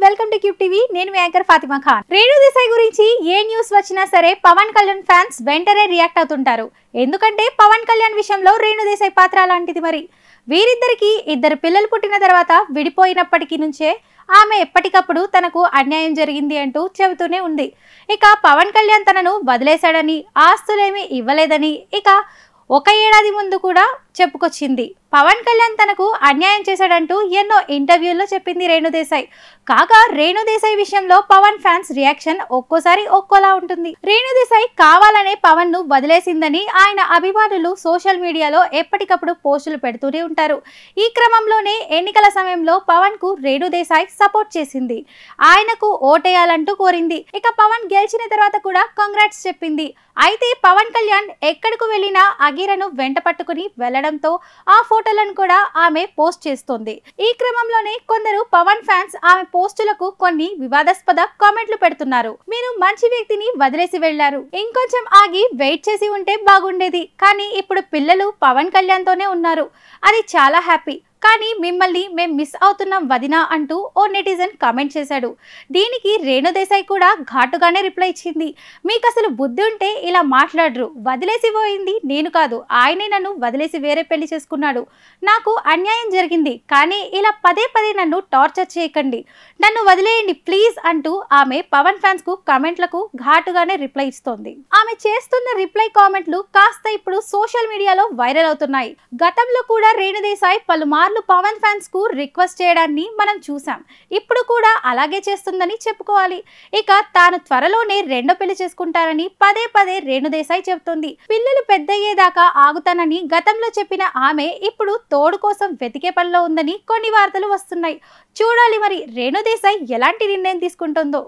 Welcome to cube TV. నేను మీ anchor Fatima Khan. Renu Desai గురించి ఏ news వచ్చినా సరే పవన్ కళ్యాణ్ ఫ్యాన్స్ వెంటనే రియాక్ట్ అవుతుంటారు. ఎందుకంటే పవన్ కళ్యాణ్ విషయంలో రేణు దేశాయ్ పాత్ర అలాంటిది. మరి వీరిద్దరికి ఇద్దరు పిల్లలు పుట్టిన తర్వాత విడిపోయినప్పటికీ నుంచే ఆమె ఎప్పటికప్పుడు తనకు అన్యాయం జరిగింది అంటూ చెబుతూనే ఉంది. ఇక పవన్ కళ్యాణ్ తనను వదిలేశాడని, ఆస్తులేమీ ఇవ్వలేదని ఇక ఒక ఏడాది ముందు కూడా చెప్పుకొచ్చింది. పవన్ కళ్యాణ్ తనకు అన్యాయం చేశాడంటూ ఎన్నో ఇంటర్వ్యూల్లో చెప్పింది రేణు దేశాయ్. కాగా రేణు దేశాయ్ విషయంలో పవన్ ఫ్యాన్స్ రియాక్షన్ ఒక్కోసారి ఒక్కోలా ఉంటుంది. రేణు దేశాయ్ కావాలనే పవన్ ను వదిలేసిందని ఆయన అభిమానులు సోషల్ మీడియాలో ఎప్పటికప్పుడు పోస్టులు పెడుతూనే ఉంటారు. ఈ క్రమంలోనే ఎన్నికల సమయంలో పవన్ కు రేణు దేశాయ్ సపోర్ట్ చేసింది. ఆయనకు ఓటేయాలంటూ కోరింది. ఇక పవన్ గెలిచిన తర్వాత కూడా కంగ్రాట్స్ చెప్పింది. అయితే పవన్ కళ్యాణ్ ఎక్కడికి వెళ్ళినా అగీరను వెంట పట్టుకుని వెళ్లడంతో ఆ ఫోటోలను కూడా ఆమె పోస్ట్ చేస్తోంది. ఈ క్రమంలోనే కొందరు పవన్ ఫ్యాన్స్ ఆమె పోస్టులకు కొన్ని వివాదాస్పద కామెంట్లు పెడుతున్నారు. మీరు మంచి వ్యక్తిని వదిలేసి వెళ్లారు, ఇంకొంచెం ఆగి వెయిట్ చేసి ఉంటే బాగుండేది, కానీ ఇప్పుడు పిల్లలు పవన్ కళ్యాణ్ తోనే ఉన్నారు, అది చాలా హ్యాపీ, కానీ మిమ్మల్ని మేం మిస్ అవుతున్నాం వదినా అంటూ ఓ నెటిజన్ కామెంట్ చేశాడు. దీనికి రేణు దేశాయ్ కూడా ఘాటుగానే రిప్లై ఇచ్చింది. మీకు అసలు బుద్ధి ఉంటే ఇలా మాట్లాడరు, వదిలేసి పోయింది నేను కాదు, ఆయనే నన్ను వదిలేసి వేరే పెళ్లి చేసుకున్నాడు, నాకు అన్యాయం జరిగింది, కానీ ఇలా పదే పదే నన్ను టార్చర్ చేయకండి, నన్ను వదిలేయండి ప్లీజ్ అంటూ ఆమె పవన్ ఫ్యాన్స్ కు కామెంట్లకు ఘాటుగానే రిప్లై ఇస్తోంది. ఆమె చేస్తున్న రిప్లై కామెంట్లు కాస్త ఇప్పుడు సోషల్ మీడియాలో వైరల్ అవుతున్నాయి. గతంలో కూడా రేణు దేశాయ్ పలుమార్లు పవన్ ఫ్యాన్స్ కు రిక్వెస్ట్ చేయడాన్ని మనం చూసాం. ఇప్పుడు కూడా అలాగే చేస్తుందని చెప్పుకోవాలి. ఇక తాను త్వరలోనే రెండో పెళ్లి చేసుకుంటారని పదే పదే రేణు దేశాయ్ చెబుతోంది. పిల్లలు పెద్దయ్యేదాకా ఆగుతానని గతంలో చెప్పిన ఆమె ఇప్పుడు తోడు కోసం వెతికే పనిలో ఉందని కొన్ని వార్తలు వస్తున్నాయి. చూడాలి మరి రేణు దేశాయ్ ఎలాంటి నిర్ణయం తీసుకుంటుందో.